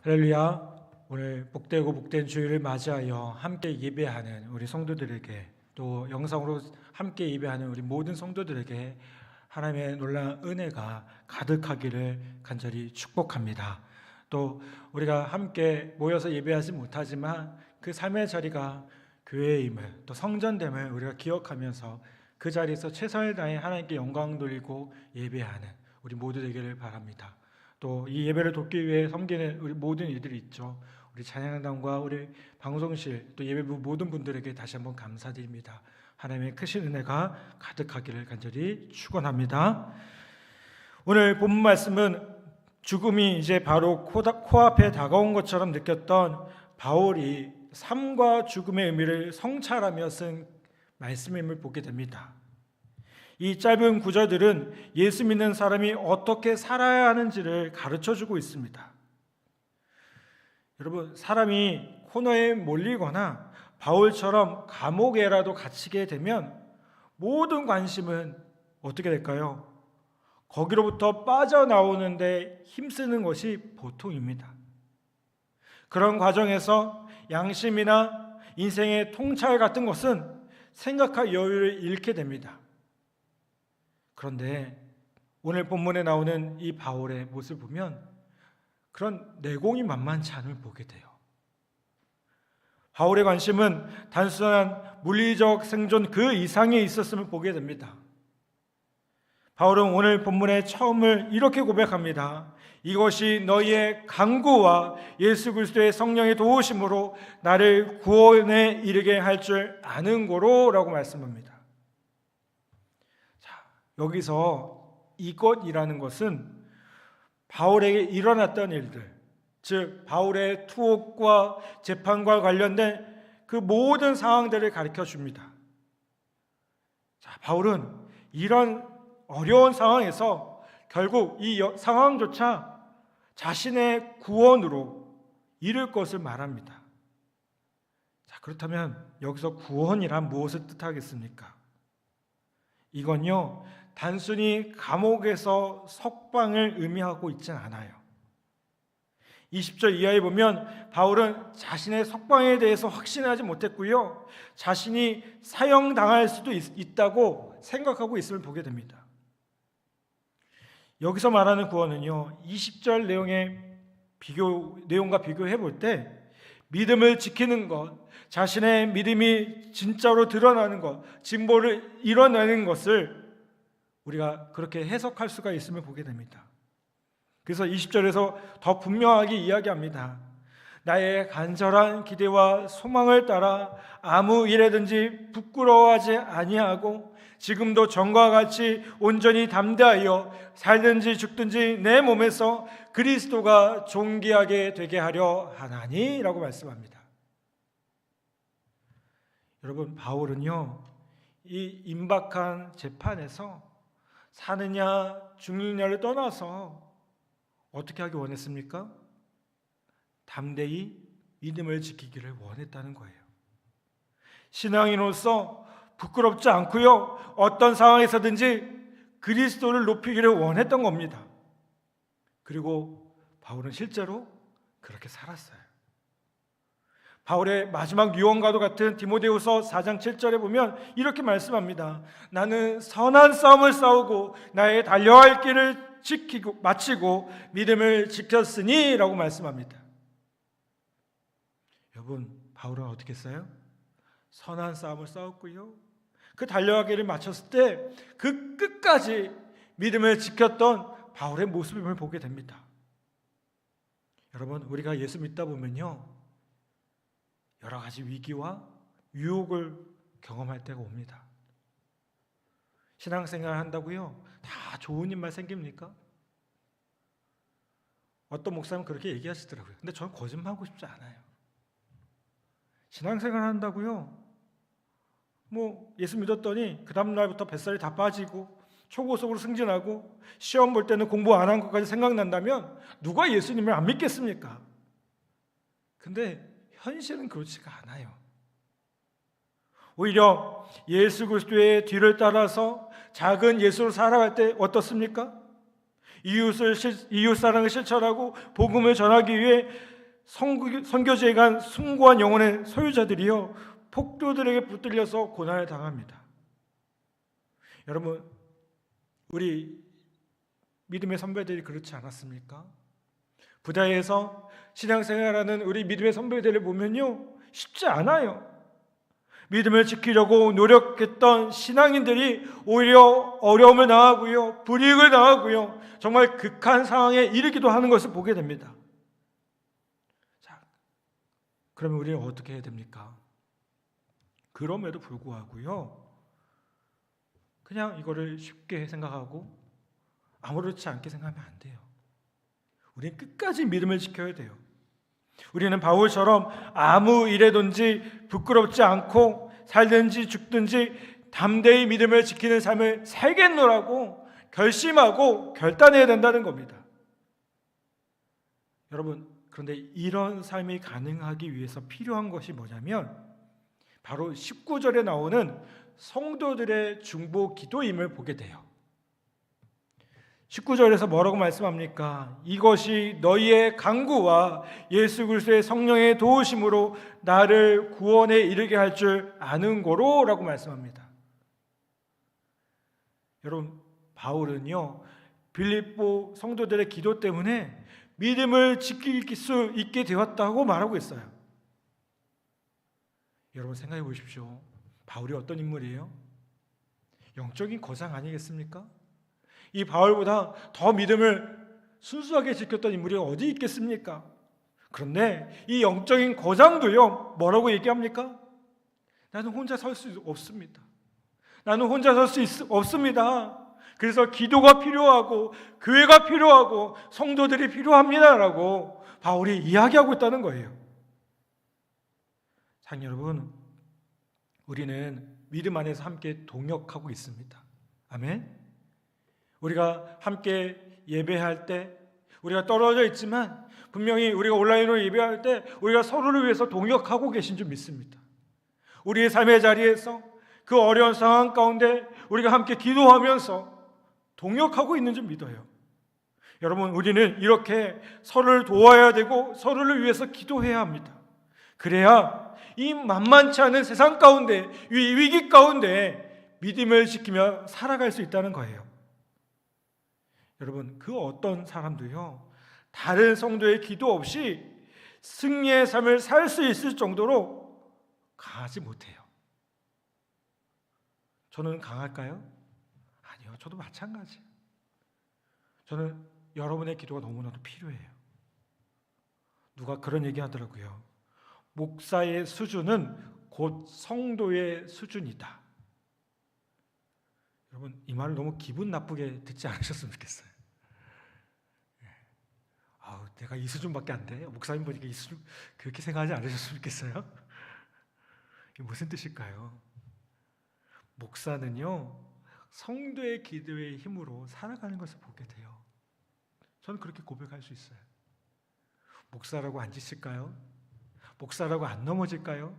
할렐루야. 오늘 복되고 복된 주일을 맞이하여 함께 예배하는 우리 성도들에게, 또 영상으로 함께 예배하는 우리 모든 성도들에게 하나님의 놀라운 은혜가 가득하기를 간절히 축복합니다. 또 우리가 함께 모여서 예배하지 못하지만 그 삶의 자리가 교회임을, 또 성전됨을 우리가 기억하면서 그 자리에서 최선을 다해 하나님께 영광 돌리고 예배하는 우리 모두 되기를 바랍니다. 또 이 예배를 돕기 위해 섬기는 우리 모든 이들이 있죠. 우리 찬양단과 우리 방송실, 또 예배부 모든 분들에게 다시 한번 감사드립니다. 하나님의 크신 은혜가 가득하기를 간절히 축원합니다. 오늘 본문 말씀은 죽음이 이제 바로 코앞에 다가온 것처럼 느꼈던 바울이 삶과 죽음의 의미를 성찰하며 쓴 말씀임을 보게 됩니다. 이 짧은 구절들은 예수 믿는 사람이 어떻게 살아야 하는지를 가르쳐주고 있습니다. 여러분, 사람이 코너에 몰리거나 바울처럼 감옥에라도 갇히게 되면 모든 관심은 어떻게 될까요? 거기로부터 빠져나오는데 힘쓰는 것이 보통입니다. 그런 과정에서 양심이나 인생의 통찰 같은 것은 생각할 여유를 잃게 됩니다. 그런데 오늘 본문에 나오는 이 바울의 모습을 보면 그런 내공이 만만치 않음을 보게 돼요. 바울의 관심은 단순한 물리적 생존 그 이상에 있었음을 보게 됩니다. 바울은 오늘 본문의 처음을 이렇게 고백합니다. 이것이 너희의 간구와 예수 그리스도의 성령의 도우심으로 나를 구원에 이르게 할 줄 아는 고로 라고 말씀합니다. 여기서 이것이라는 것은 바울에게 일어났던 일들, 즉 바울의 투옥과 재판과 관련된 그 모든 상황들을 가르쳐 줍니다. 바울은 이런 어려운 상황에서 결국 이 상황조차 자신의 구원으로 이룰 것을 말합니다. 그렇다면 여기서 구원이란 무엇을 뜻하겠습니까? 이건요, 단순히 감옥에서 석방을 의미하고 있지는 않아요. 20절 이하에 보면 바울은 자신의 석방에 대해서 확신하지 못했고요, 자신이 사형당할 수도 있다고 생각하고 있음을 보게 됩니다. 여기서 말하는 구원은요, 20절 내용과 비교해 볼 때 믿음을 지키는 것, 자신의 믿음이 진짜로 드러나는 것, 진보를 이뤄내는 것을 우리가 그렇게 해석할 수가 있음을 보게 됩니다. 그래서 20절에서 더 분명하게 이야기합니다. 나의 간절한 기대와 소망을 따라 아무 일에든지 부끄러워하지 아니하고 지금도 전과 같이 온전히 담대하여 살든지 죽든지 내 몸에서 그리스도가 존귀하게 되게 하려 하나니 라고 말씀합니다. 여러분, 바울은요, 이 임박한 재판에서 사느냐 죽느냐를 떠나서 어떻게 하기 원했습니까? 담대히 믿음을 지키기를 원했다는 거예요. 신앙인으로서 부끄럽지 않고요, 어떤 상황에서든지 그리스도를 높이기를 원했던 겁니다. 그리고 바울은 실제로 그렇게 살았어요. 바울의 마지막 유언과도 같은 디모데후서 4장 7절에 보면 이렇게 말씀합니다. 나는 선한 싸움을 싸우고 나의 달려갈 길을 마치고 믿음을 지켰으니 라고 말씀합니다. 여러분, 바울은 어떻게 했어요? 선한 싸움을 싸웠고요, 그 달려가기를 마쳤을 때 그 끝까지 믿음을 지켰던 바울의 모습을 보게 됩니다. 여러분, 우리가 예수 믿다 보면요, 여러 가지 위기와 유혹을 경험할 때가 옵니다. 신앙생활 한다고요, 다 좋은 일만 생깁니까? 어떤 목사님은 그렇게 얘기하시더라고요. 근데 저는 거짓말하고 싶지 않아요. 신앙생활 한다고요, 예수 믿었더니 그 다음 날부터 뱃살이 다 빠지고 초고속으로 승진하고 시험 볼 때는 공부 안 한 것까지 생각난다면 누가 예수님을 안 믿겠습니까? 근데 현실은 그렇지가 않아요. 오히려 예수 그리스도의 뒤를 따라서 작은 예수로 살아갈 때 어떻습니까? 이웃사랑을 실천하고 복음을 전하기 위해 선교지에 간 숭고한 영혼의 소유자들이요 폭도들에게 붙들려서 고난을 당합니다. 여러분, 우리 믿음의 선배들이 그렇지 않았습니까? 부다에서 신앙생활하는 우리 믿음의 선배들을 보면요 쉽지 않아요. 믿음을 지키려고 노력했던 신앙인들이 오히려 어려움을 당하고요, 불이익을 당하고요, 정말 극한 상황에 이르기도 하는 것을 보게 됩니다. 자, 그러면 우리는 어떻게 해야 됩니까? 그럼에도 불구하고요, 그냥 이거를 쉽게 생각하고 아무렇지 않게 생각하면 안 돼요. 우리는 끝까지 믿음을 지켜야 돼요. 우리는 바울처럼 아무 일에든지 부끄럽지 않고 살든지 죽든지 담대히 믿음을 지키는 삶을 살겠노라고 결심하고 결단해야 된다는 겁니다. 여러분, 그런데 이런 삶이 가능하기 위해서 필요한 것이 뭐냐면 바로 19절에 나오는 성도들의 중보 기도임을 보게 돼요. 19절에서 뭐라고 말씀합니까? 이것이 너희의 간구와 예수 그리스도의 성령의 도우심으로 나를 구원에 이르게 할 줄 아는 거로 라고 말씀합니다. 여러분, 바울은요 빌립보 성도들의 기도 때문에 믿음을 지킬 수 있게 되었다고 말하고 있어요. 여러분 생각해 보십시오. 바울이 어떤 인물이에요? 영적인 거장 아니겠습니까? 이 바울보다 더 믿음을 순수하게 지켰던 인물이 어디 있겠습니까? 그런데 이 영적인 거장도요 뭐라고 얘기합니까? 나는 혼자 설 수 없습니다. 나는 혼자 설 수 없습니다. 그래서 기도가 필요하고 교회가 필요하고 성도들이 필요합니다라고 바울이 이야기하고 있다는 거예요. 상 여러분, 우리는 믿음 안에서 함께 동역하고 있습니다. 아멘. 우리가 함께 예배할 때 우리가 떨어져 있지만 분명히 우리가 온라인으로 예배할 때 우리가 서로를 위해서 동역하고 계신 줄 믿습니다. 우리의 삶의 자리에서 그 어려운 상황 가운데 우리가 함께 기도하면서 동역하고 있는 줄 믿어요. 여러분, 우리는 이렇게 서로를 도와야 되고 서로를 위해서 기도해야 합니다. 그래야 이 만만치 않은 세상 가운데, 이 위기 가운데 믿음을 지키며 살아갈 수 있다는 거예요. 여러분, 그 어떤 사람도요 다른 성도의 기도 없이 승리의 삶을 살 수 있을 정도로 강하지 못해요. 저는 강할까요? 아니요, 저도 마찬가지예요. 저는 여러분의 기도가 너무나도 필요해요. 누가 그런 얘기 하더라고요. 목사의 수준은 곧 성도의 수준이다. 여러분, 이 말을 너무 기분 나쁘게 듣지 않으셨으면 좋겠어요. 내가 이 수준밖에 안 돼? 목사님 보니까 이 수준, 그렇게 생각하지 않으셨으면 좋겠어요. 이게 무슨 뜻일까요? 목사는요 성도의 기도의 힘으로 살아가는 것을 보게 돼요. 저는 그렇게 고백할 수 있어요. 목사라고 안 지칠까요? 목사라고 안 넘어질까요?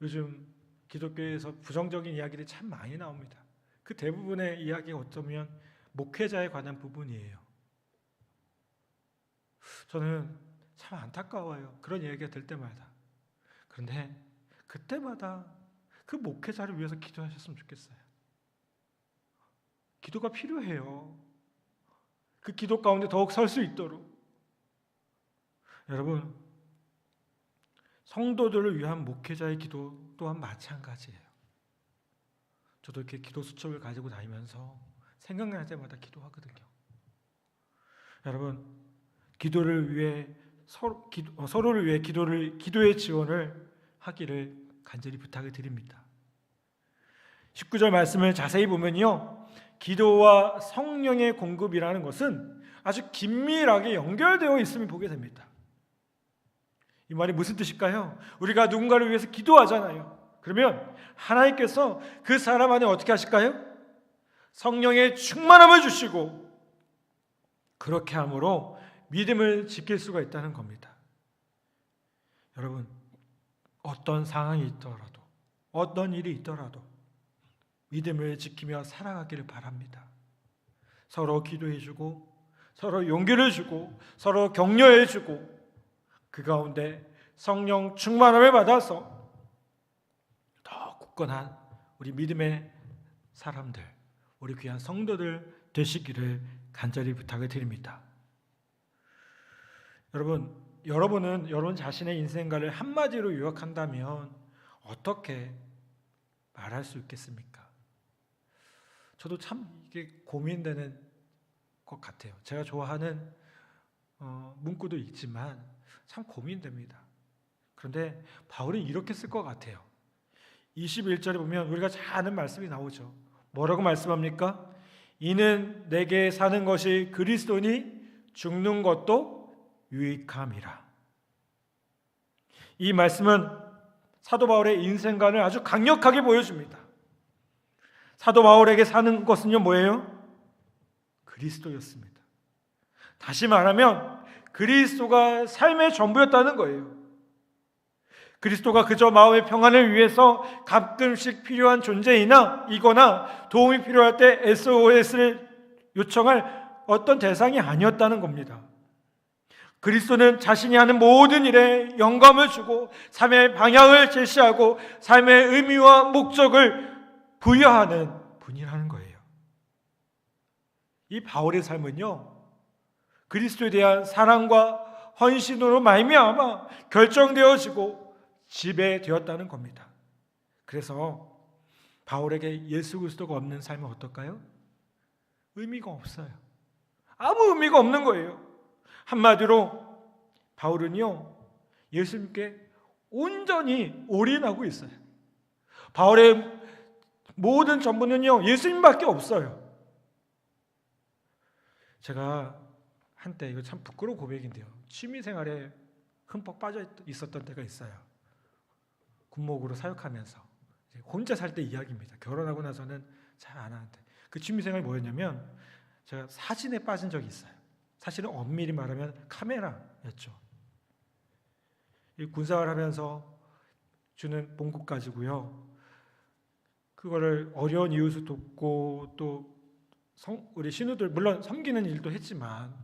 요즘 기독교에서 부정적인 이야기들이 참 많이 나옵니다. 그 대부분의 이야기가 어쩌면 목회자에 관한 부분이에요. 저는 참 안타까워요. 그런 이야기가 될 때마다. 그런데 그때마다 그 목회자를 위해서 기도하셨으면 좋겠어요. 기도가 필요해요. 그 기도 가운데 더욱 설 수 있도록. 여러분, 성도들을 위한 목회자의 기도 또한 마찬가지예요. 저도 이렇게 기도 수첩을 가지고 다니면서 생각날 때마다 기도하거든요. 여러분, 기도를 위해 서로를 위해 기도의 지원을 하기를 간절히 부탁을 드립니다. 19절 말씀을 자세히 보면요, 기도와 성령의 공급이라는 것은 아주 긴밀하게 연결되어 있음을 보게 됩니다. 이 말이 무슨 뜻일까요? 우리가 누군가를 위해서 기도하잖아요. 그러면 하나님께서 그 사람 안에 어떻게 하실까요? 성령의 충만함을 주시고 그렇게 함으로 믿음을 지킬 수가 있다는 겁니다. 여러분, 어떤 상황이 있더라도 어떤 일이 있더라도 믿음을 지키며 살아가기를 바랍니다. 서로 기도해주고 서로 용기를 주고 서로 격려해 주고 그 가운데 성령 충만함을 받아서 더 굳건한 우리 믿음의 사람들, 우리 귀한 성도들 되시기를 간절히 부탁을 드립니다. 여러분은 여러분 자신의 인생관을 한마디로 요약한다면 어떻게 말할 수 있겠습니까? 저도 참 이게 고민되는 것 같아요. 제가 좋아하는 문구도 있지만 참 고민됩니다. 그런데 바울은 이렇게 쓸 것 같아요. 21절에 보면 우리가 잘 아는 말씀이 나오죠. 뭐라고 말씀합니까? 이는 내게 사는 것이 그리스도니 죽는 것도 유익함이라. 이 말씀은 사도 바울의 인생관을 아주 강력하게 보여줍니다. 사도 바울에게 사는 것은요 뭐예요? 그리스도였습니다. 다시 말하면 그리스도가 삶의 전부였다는 거예요. 그리스도가 그저 마음의 평안을 위해서 가끔씩 필요한 존재이거나 도움이 필요할 때 SOS를 요청할 어떤 대상이 아니었다는 겁니다. 그리스도는 자신이 하는 모든 일에 영감을 주고 삶의 방향을 제시하고 삶의 의미와 목적을 부여하는 분이라는 거예요. 이 바울의 삶은요, 그리스도에 대한 사랑과 헌신으로 말미암아 결정되어지고 지배되었다는 겁니다. 그래서 바울에게 예수 그리스도가 없는 삶은 어떨까요? 의미가 없어요. 아무 의미가 없는 거예요. 한마디로 바울은요 예수님께 온전히 올인하고 있어요. 바울의 모든 전부는요 예수님밖에 없어요. 제가 한때 이거 참 부끄러운 고백인데요, 취미생활에 흠뻑 빠져 있었던 때가 있어요. 군목으로 사역하면서 혼자 살 때 이야기입니다. 결혼하고 나서는 잘 안 하는데 그 취미생활이 뭐였냐면 제가 사진에 빠진 적이 있어요. 사실은 엄밀히 말하면 카메라였죠. 이 군생활 하면서 주는 봉급 가지고요, 그거를 어려운 이웃을 돕고 또 우리 신우들 물론 섬기는 일도 했지만,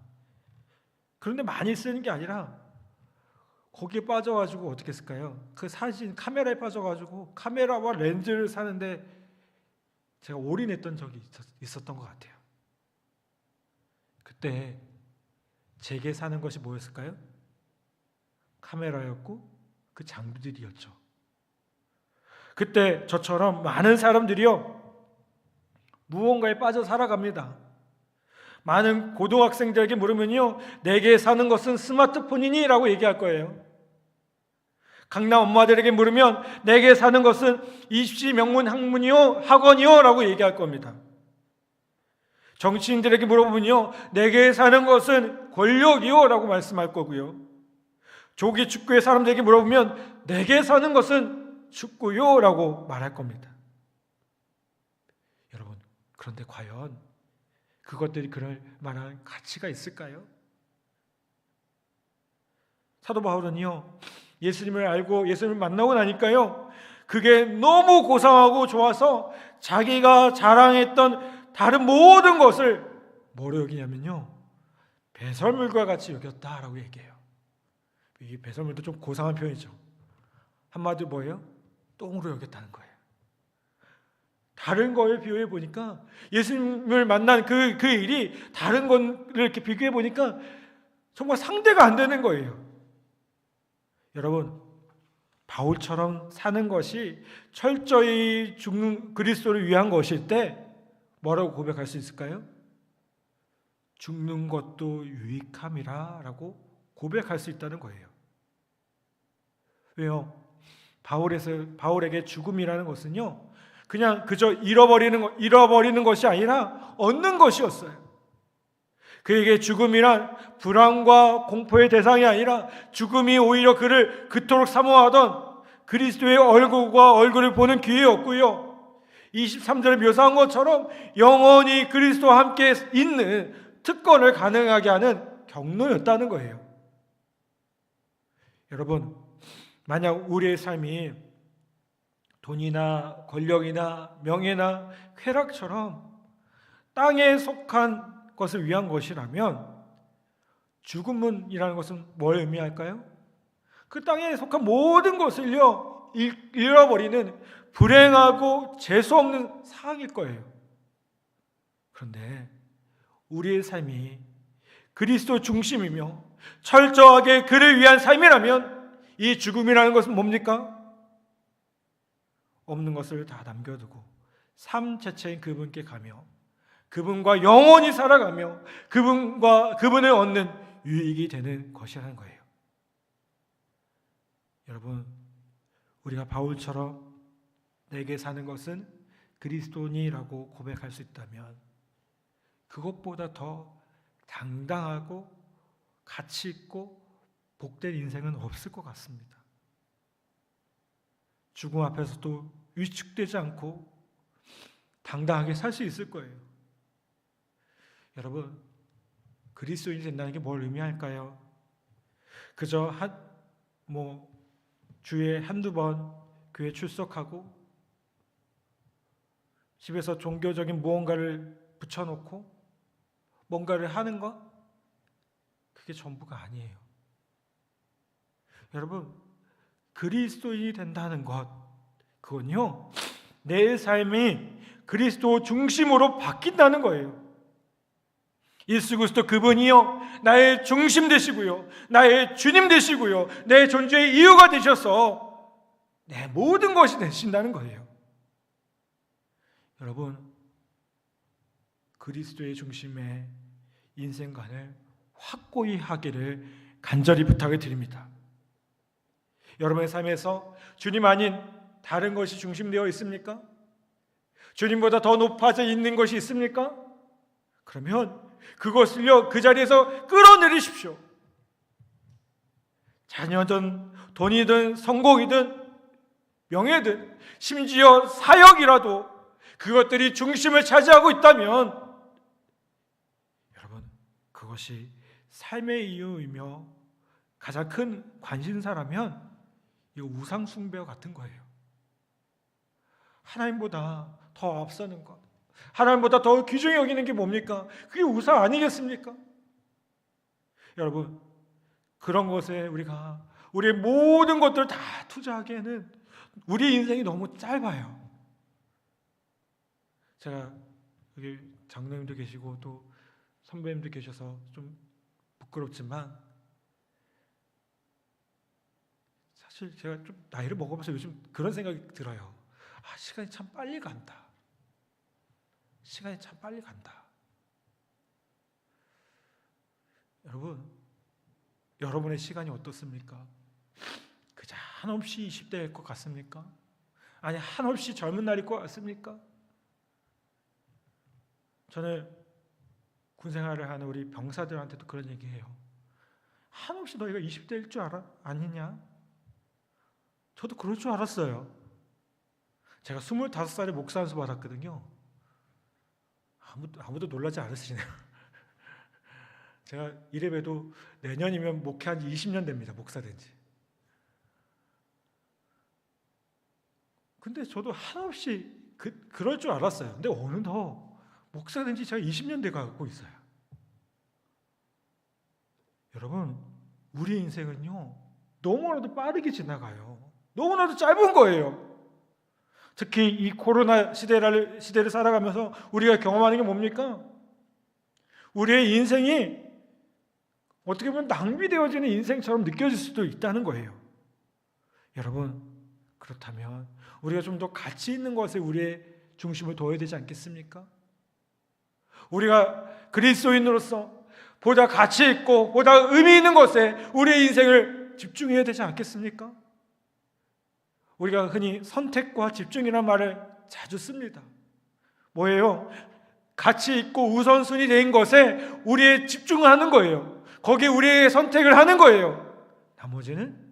그런데 많이 쓰는 게 아니라 거기에 빠져가지고 어떻게 했을까요? 그 사진 카메라에 빠져가지고 카메라와 렌즈를 사는데 제가 올인했던 적이 있었던 것 같아요. 그때 제게 사는 것이 뭐였을까요? 카메라였고 그 장비들이었죠. 그때 저처럼 많은 사람들이요 무언가에 빠져 살아갑니다. 많은 고등학생들에게 물으면요 내게 사는 것은 스마트폰이니? 라고 얘기할 거예요. 강남 엄마들에게 물으면 내게 사는 것은 입시 명문 학문이요 학원이요 라고 얘기할 겁니다. 정치인들에게 물어보면요 내게 사는 것은 권력이요 라고 말씀할 거고요. 조기 축구의 사람들에게 물어보면 내게 사는 것은 축구요 라고 말할 겁니다. 여러분, 그런데 과연 그것들이 그럴 만한 가치가 있을까요? 사도 바울은요 예수님을 알고 예수님을 만나고 나니까요 그게 너무 고상하고 좋아서 자기가 자랑했던 다른 모든 것을 뭐로 여기냐면요 배설물과 같이 여겼다라고 얘기해요. 이 배설물도 좀 고상한 표현이죠. 한마디로 뭐예요? 똥으로 여겼다는 거예요. 다른 거에 비교해 보니까 예수님을 만난 그 일이 다른 거를 이렇게 비교해 보니까 정말 상대가 안 되는 거예요. 여러분, 바울처럼 사는 것이 철저히 죽는 그리스도를 위한 것일 때 뭐라고 고백할 수 있을까요? 죽는 것도 유익함이라 라고 고백할 수 있다는 거예요. 왜요? 바울에게 죽음이라는 것은요 그냥 그저 잃어버리는 것이 아니라 얻는 것이었어요. 그에게 죽음이란 불안과 공포의 대상이 아니라 죽음이 오히려 그를 그토록 사모하던 그리스도의 얼굴과 얼굴을 보는 기회였고요. 23절에 묘사한 것처럼 영원히 그리스도와 함께 있는 특권을 가능하게 하는 경로였다는 거예요. 여러분, 만약 우리의 삶이 돈이나 권력이나 명예나 쾌락처럼 땅에 속한 것을 위한 것이라면 죽음이라는 것은 뭘 의미할까요? 그 땅에 속한 모든 것을 잃어버리는 불행하고 재수없는 상황일 거예요. 그런데 우리의 삶이 그리스도 중심이며 철저하게 그를 위한 삶이라면 이 죽음이라는 것은 뭡니까? 없는 것을 다 남겨두고 삶 자체인 그분께 가며 그분과 영원히 살아가며 그분을 얻는 유익이 되는 것이라는 거예요. 여러분, 우리가 바울처럼 내게 사는 것은 그리스도니라고 고백할 수 있다면 그것보다 더 당당하고 가치 있고 복된 인생은 없을 것 같습니다. 죽음 앞에서도 위축되지 않고 당당하게 살 수 있을 거예요. 여러분, 그리스도인이 된다는 게 뭘 의미할까요? 그저 주에 한두 번 교회 출석하고 집에서 종교적인 무언가를 붙여놓고 뭔가를 하는 것? 그게 전부가 아니에요. 여러분, 그리스도인이 된다는 것, 그건요, 내 삶이 그리스도 중심으로 바뀐다는 거예요. 예수 그리스도 그분이요, 나의 중심 되시고요, 나의 주님 되시고요, 내 존재의 이유가 되셔서 내 모든 것이 되신다는 거예요. 여러분, 그리스도의 중심의 인생관을 확고히 하기를 간절히 부탁을 드립니다. 여러분의 삶에서 주님 아닌 다른 것이 중심되어 있습니까? 주님보다 더 높아져 있는 것이 있습니까? 그러면 그것을요, 그 자리에서 끌어내리십시오. 자녀든 돈이든 성공이든 명예든 심지어 사역이라도 그것들이 중심을 차지하고 있다면 여러분, 그것이 삶의 이유이며 가장 큰 관심사라면 이 우상 숭배와 같은 거예요. 하나님보다 더 앞서는 것, 하나님보다 더 귀중히 여기는 게 뭡니까? 그게 우상 아니겠습니까? 여러분, 그런 것에 우리가 우리의 모든 것들을 다 투자하기에는 우리 인생이 너무 짧아요. 제가 여기 장로님도 계시고 또 선배님도 계셔서 좀 부끄럽지만 사실 제가 좀 나이를 먹으면서 요즘 그런 생각이 들어요. 시간이 참 빨리 간다. 시간이 참 빨리 간다. 여러분의 시간이 어떻습니까? 그저 한없이 20대일 것 같습니까? 아니, 한없이 젊은 날일 것 같습니까? 저는 군생활을 하는 우리 병사들한테도 그런 얘기해요. 한없이 너희가 20대일 줄 아니냐? 저도 그럴 줄 알았어요. 제가 25살에 목사 안수 받았거든요. 아무도 놀라지 않으시네요. 제가 이래봬도 내년이면 목회한 지 20년 됩니다. 목사 된 지. 근데 저도 한없이 그럴 줄 알았어요. 근데 어느덧 목사 된 지 제가 20년 돼 가고 있어요. 여러분, 우리 인생은요, 너무나도 빠르게 지나가요. 너무나도 짧은 거예요. 특히 이 코로나 시대를 살아가면서 우리가 경험하는 게 뭡니까? 우리의 인생이 어떻게 보면 낭비되어지는 인생처럼 느껴질 수도 있다는 거예요. 여러분, 그렇다면 우리가 좀 더 가치 있는 것에 우리의 중심을 둬야 되지 않겠습니까? 우리가 그리스도인으로서 보다 가치 있고 보다 의미 있는 것에 우리의 인생을 집중해야 되지 않겠습니까? 우리가 흔히 선택과 집중이라는 말을 자주 씁니다. 뭐예요? 가치 있고 우선순위 된 것에 우리의 집중을 하는 거예요. 거기에 우리의 선택을 하는 거예요. 나머지는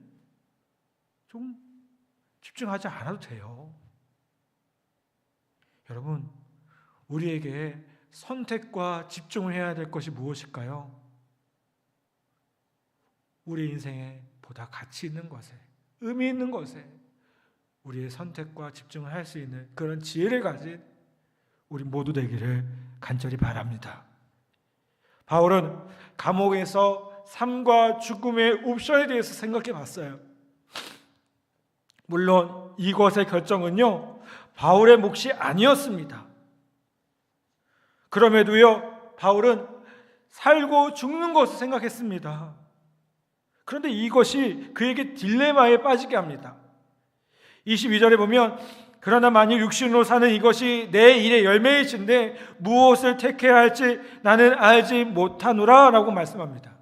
좀 집중하지 않아도 돼요. 여러분, 우리에게 선택과 집중을 해야 될 것이 무엇일까요? 우리 인생에 보다 가치 있는 것에, 의미 있는 것에 우리의 선택과 집중을 할 수 있는 그런 지혜를 가진 우리 모두 되기를 간절히 바랍니다. 바울은 감옥에서 삶과 죽음의 옵션에 대해서 생각해 봤어요. 물론 이것의 결정은요, 바울의 몫이 아니었습니다. 그럼에도요, 바울은 살고 죽는 것을 생각했습니다. 그런데 이것이 그에게 딜레마에 빠지게 합니다. 22절에 보면 그러나 만일 육신으로 사는 이것이 내 일의 열매이신데 무엇을 택해야 할지 나는 알지 못하노라 라고 말씀합니다.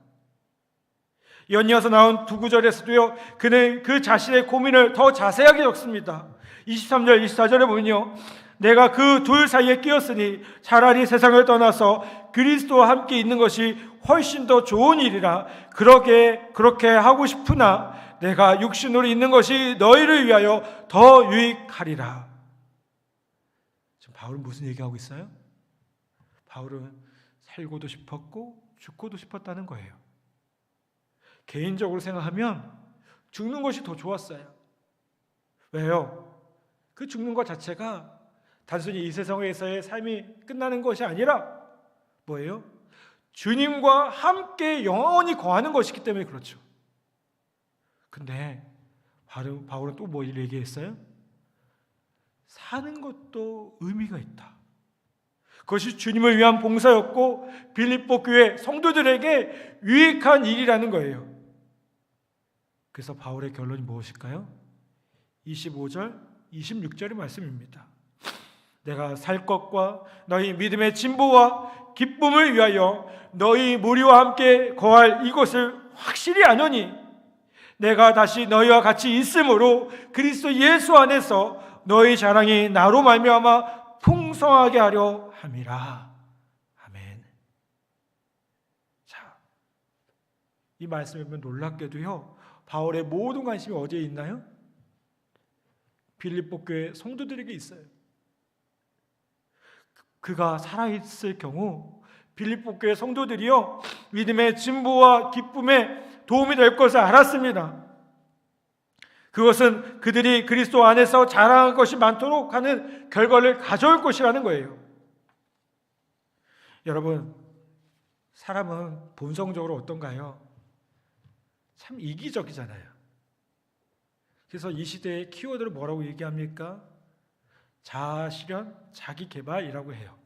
연이어서 나온 두 구절에서도요, 그는 그 자신의 고민을 더 자세하게 적습니다. 23절, 24절에 보면요, 내가 그 둘 사이에 끼었으니 차라리 세상을 떠나서 그리스도와 함께 있는 것이 훨씬 더 좋은 일이라 그렇게 하고 싶으나 내가 육신으로 있는 것이 너희를 위하여 더 유익하리라. 지금 바울은 무슨 얘기하고 있어요? 바울은 살고도 싶었고 죽고도 싶었다는 거예요. 개인적으로 생각하면 죽는 것이 더 좋았어요. 왜요? 그 죽는 것 자체가 단순히 이 세상에서의 삶이 끝나는 것이 아니라 뭐예요? 주님과 함께 영원히 거하는 것이기 때문에 그렇죠. 근데 바울은 또 뭐 얘기했어요? 사는 것도 의미가 있다. 그것이 주님을 위한 봉사였고 빌립보 교회 성도들에게 유익한 일이라는 거예요. 그래서 바울의 결론이 무엇일까요? 25절, 26절의 말씀입니다. 내가 살 것과 너희 믿음의 진보와 기쁨을 위하여 너희 무리와 함께 거할 이것을 확실히 아노니 내가 다시 너희와 같이 있으므로 그리스도 예수 안에서 너희 자랑이 나로 말미암아 풍성하게 하려 함이라. 아멘. 자, 이 말씀에 보면 놀랍게도요, 바울의 모든 관심이 어디에 있나요? 빌립보 교회 성도들에게 있어요. 그가 살아있을 경우 빌립보 교회 성도들이요, 믿음의 진보와 기쁨에 도움이 될 것을 알았습니다. 그것은 그들이 그리스도 안에서 자랑할 것이 많도록 하는 결과를 가져올 것이라는 거예요. 여러분, 사람은 본성적으로 어떤가요? 참 이기적이잖아요. 그래서 이 시대의 키워드를 뭐라고 얘기합니까? 자아실현, 자기개발이라고 해요.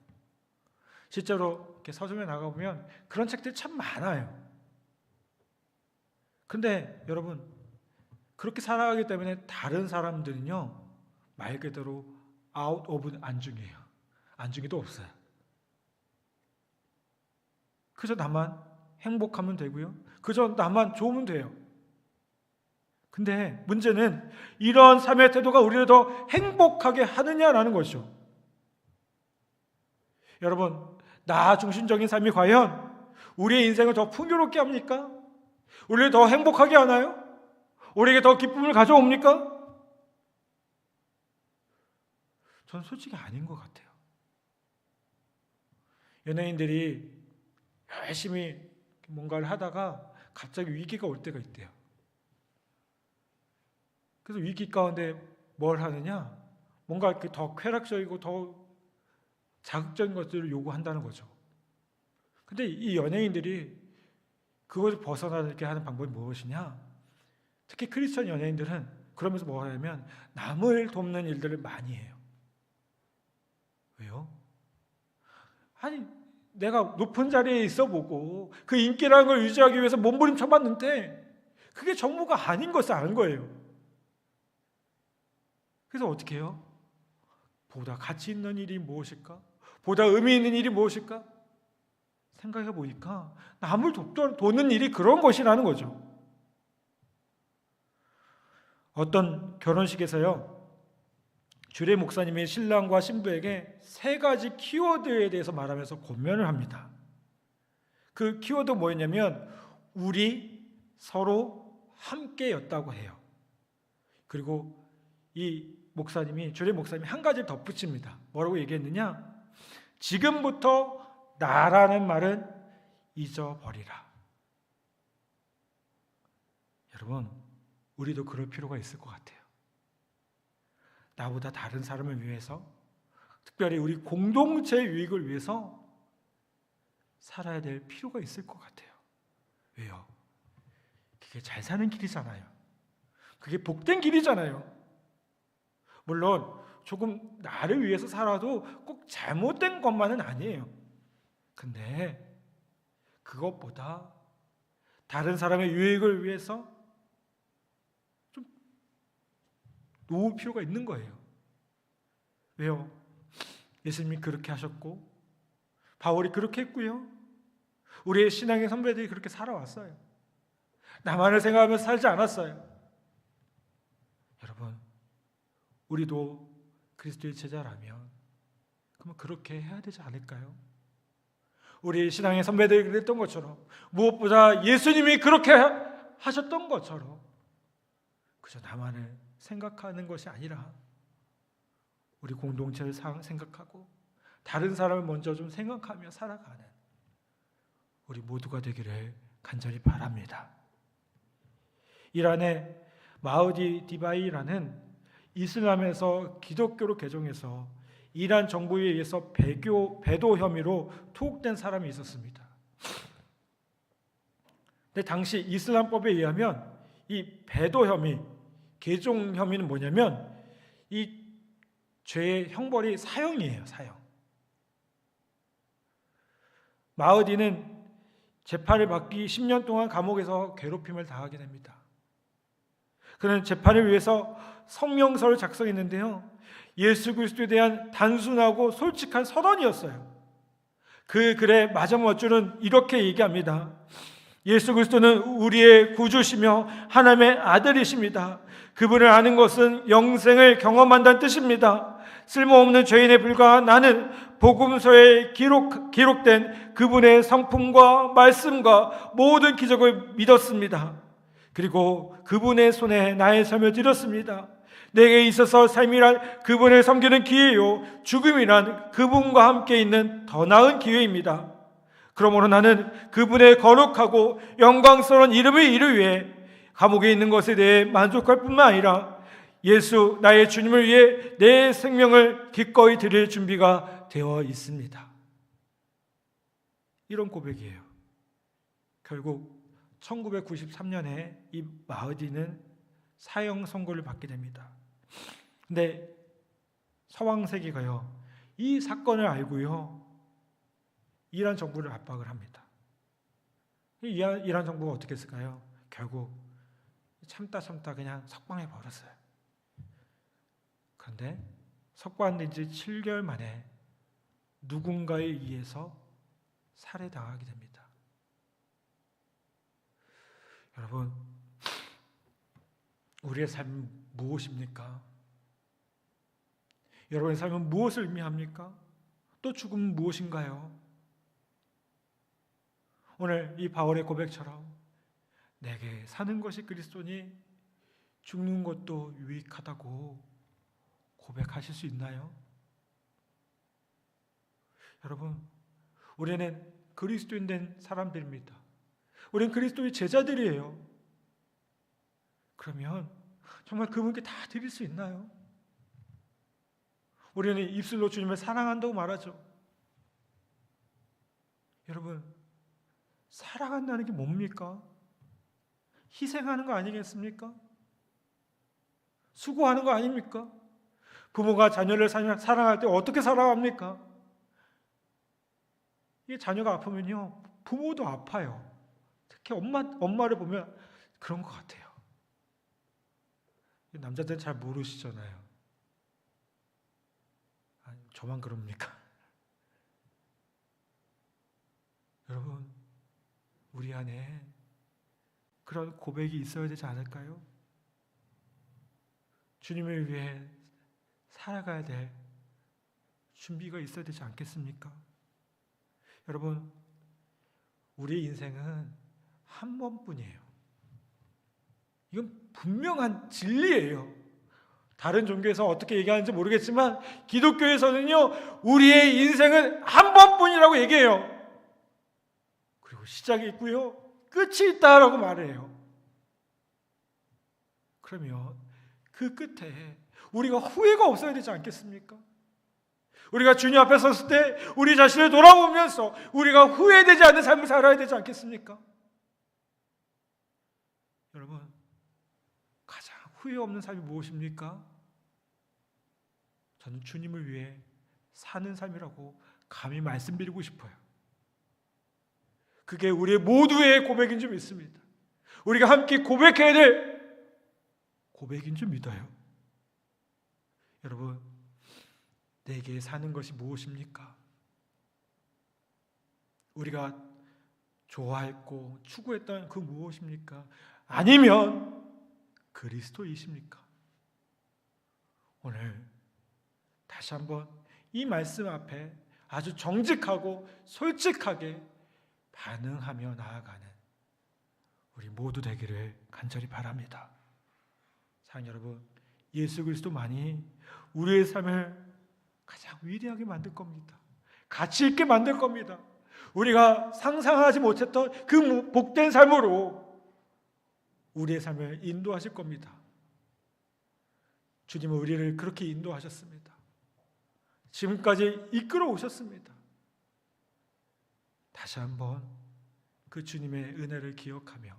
실제로 이렇게 서점에 나가보면 그런 책들이 참 많아요. 근데 여러분, 그렇게 살아가기 때문에 다른 사람들은요, 말 그대로 out of 안중이에요. 안중에도 없어요. 그저 나만 행복하면 되고요, 그저 나만 좋으면 돼요. 근데 문제는 이런 삶의 태도가 우리를 더 행복하게 하느냐라는 것이죠. 여러분, 나 중심적인 삶이 과연 우리의 인생을 더 풍요롭게 합니까? 우리를 더 행복하게 하나요? 우리에게 더 기쁨을 가져옵니까? 저는 솔직히 아닌 것 같아요. 연예인들이 열심히 뭔가를 하다가 갑자기 위기가 올 때가 있대요. 그래서 위기 가운데 뭘 하느냐? 뭔가 이렇게 더 쾌락적이고 더 자극적인 것들을 요구한다는 거죠. 근데 이 연예인들이 그것을 벗어나게 하는 방법이 무엇이냐? 특히 크리스천 연예인들은 그러면서 뭐 하냐면 남을 돕는 일들을 많이 해요. 왜요? 아니, 내가 높은 자리에 있어 보고 그 인기라는 걸 유지하기 위해서 몸부림쳐 봤는데 그게 전부가 아닌 것을 아는 거예요. 그래서 어떻게 해요? 보다 가치 있는 일이 무엇일까? 보다 의미 있는 일이 무엇일까? 생각해 보니까 남을 돕는 일이 그런 것이라는 거죠. 어떤 결혼식에서요, 주례 목사님이 신랑과 신부에게 3가지 키워드에 대해서 말하면서 권면을 합니다. 그 키워드 뭐였냐면 우리, 서로, 함께였다고 해요. 그리고 이 목사님이, 주례 목사님이 한 가지를 덧붙입니다. 뭐라고 얘기했느냐? 지금부터 나라는 말은 잊어버리라. 여러분, 우리도 그럴 필요가 있을 것 같아요. 나보다 다른 사람을 위해서, 특별히 우리 공동체의 유익을 위해서 살아야 될 필요가 있을 것 같아요. 왜요? 그게 잘 사는 길이잖아요. 그게 복된 길이잖아요. 물론 조금 나를 위해서 살아도 꼭 잘못된 것만은 아니에요. 근데 그것보다 다른 사람의 유익을 위해서 좀 놓을 필요가 있는 거예요. 왜요? 예수님이 그렇게 하셨고 바울이 그렇게 했고요. 우리의 신앙의 선배들이 그렇게 살아왔어요. 나만을 생각하면서 살지 않았어요. 여러분, 우리도 그리스도의 제자라면 그러면 그렇게 해야 되지 않을까요? 우리 신앙의 선배들이 그랬던 것처럼, 무엇보다 예수님이 그렇게 하셨던 것처럼 그저 나만을 생각하는 것이 아니라 우리 공동체를 생각하고 다른 사람을 먼저 좀 생각하며 살아가는 우리 모두가 되기를 간절히 바랍니다. 이란의 마흐디 디바이라는 이슬람에서 기독교로 개종해서 이란 정부에 의해서 배도 혐의로 투옥된 사람이 있었습니다. 근데 당시 이슬람법에 의하면 이 배도 혐의, 개종 혐의는 뭐냐면 이 죄의 형벌이 사형이에요, 사형. 마흐디는 재판을 받기 10년 동안 감옥에서 괴롭힘을 당하게 됩니다. 그는 재판을 위해서 성명서를 작성했는데요, 예수 그리스도에 대한 단순하고 솔직한 서론이었어요. 그 글의 마지막 줄은 이렇게 얘기합니다. 예수 그리스도는 우리의 구주시며 하나님의 아들이십니다. 그분을 아는 것은 영생을 경험한다는 뜻입니다. 쓸모없는 죄인에 불과한 나는 복음서에 기록된 그분의 성품과 말씀과 모든 기적을 믿었습니다. 그리고 그분의 손에 나의 삶을 드렸습니다. 내게 있어서 삶이란 그분을 섬기는 기회요, 죽음이란 그분과 함께 있는 더 나은 기회입니다. 그러므로 나는 그분의 거룩하고 영광스러운 이름을 이루기 위해 감옥에 있는 것에 대해 만족할 뿐만 아니라 예수 나의 주님을 위해 내 생명을 기꺼이 드릴 준비가 되어 있습니다. 이런 고백이에요. 결국 1993년에 이 마흐디는 사형 선고를 받게 됩니다. 근데 서방 세계가요, 이 사건을 알고요, 이란 정부를 압박을 합니다. 이란 정부가 어떻게 했을까요? 결국 참다 그냥 석방해 버렸어요. 그런데 석방된 지 7개월 만에 누군가에 의해서 살해당하게 됩니다. 여러분, 우리의 삶은 무엇입니까? 여러분의 삶은 무엇을 의미합니까? 또 죽음은 무엇인가요? 오늘 이 바울의 고백처럼 내게 사는 것이 그리스도니 죽는 것도 유익하다고 고백하실 수 있나요? 여러분, 우리는 그리스도인 된 사람들입니다. 우리는 그리스도의 제자들이에요. 그러면 정말 그분께 다 드릴 수 있나요? 우리는 입술로 주님을 사랑한다고 말하죠. 여러분, 사랑한다는 게 뭡니까? 희생하는 거 아니겠습니까? 수고하는 거 아닙니까? 부모가 자녀를 사랑할 때 어떻게 사랑합니까? 이 자녀가 아프면요, 부모도 아파요. 특히 엄마를 보면 그런 것 같아요. 남자들은 잘 모르시잖아요. 아니, 저만 그럽니까? 여러분, 우리 안에 그런 고백이 있어야 되지 않을까요? 주님을 위해 살아가야 될 준비가 있어야 되지 않겠습니까? 여러분, 우리의 인생은 한 번뿐이에요. 이건 분명한 진리예요. 다른 종교에서 어떻게 얘기하는지 모르겠지만 기독교에서는요, 우리의 인생은 한 번뿐이라고 얘기해요. 그리고 시작이 있고요, 끝이 있다라고 말해요. 그러면 그 끝에 우리가 후회가 없어야 되지 않겠습니까? 우리가 주님 앞에 섰을 때 우리 자신을 돌아보면서 우리가 후회되지 않는 삶을 살아야 되지 않겠습니까? 여러분, 가장 후회 없는 삶이 무엇입니까? 저는 주님을 위해 사는 삶이라고 감히 말씀드리고 싶어요. 그게 우리 모두의 고백인 줄 믿습니다. 우리가 함께 고백해야 될 고백인 줄 믿어요. 여러분, 내게 사는 것이 무엇입니까? 우리가 좋아했고 추구했던 그 무엇입니까? 아니면 그리스도이십니까? 오늘 다시 한번 이 말씀 앞에 아주 정직하고 솔직하게 반응하며 나아가는 우리 모두 되기를 간절히 바랍니다. 사랑하는 여러분, 예수 그리스도만이 우리의 삶을 가장 위대하게 만들 겁니다. 가치 있게 만들 겁니다. 우리가 상상하지 못했던 그 복된 삶으로 우리의 삶을 인도하실 겁니다. 주님은 우리를 그렇게 인도하셨습니다. 지금까지 이끌어 오셨습니다. 다시 한번 그 주님의 은혜를 기억하며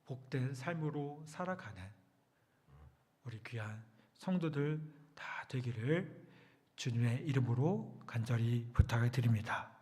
복된 삶으로 살아가는 우리 귀한 성도들 다 되기를 주님의 이름으로 간절히 부탁을 드립니다.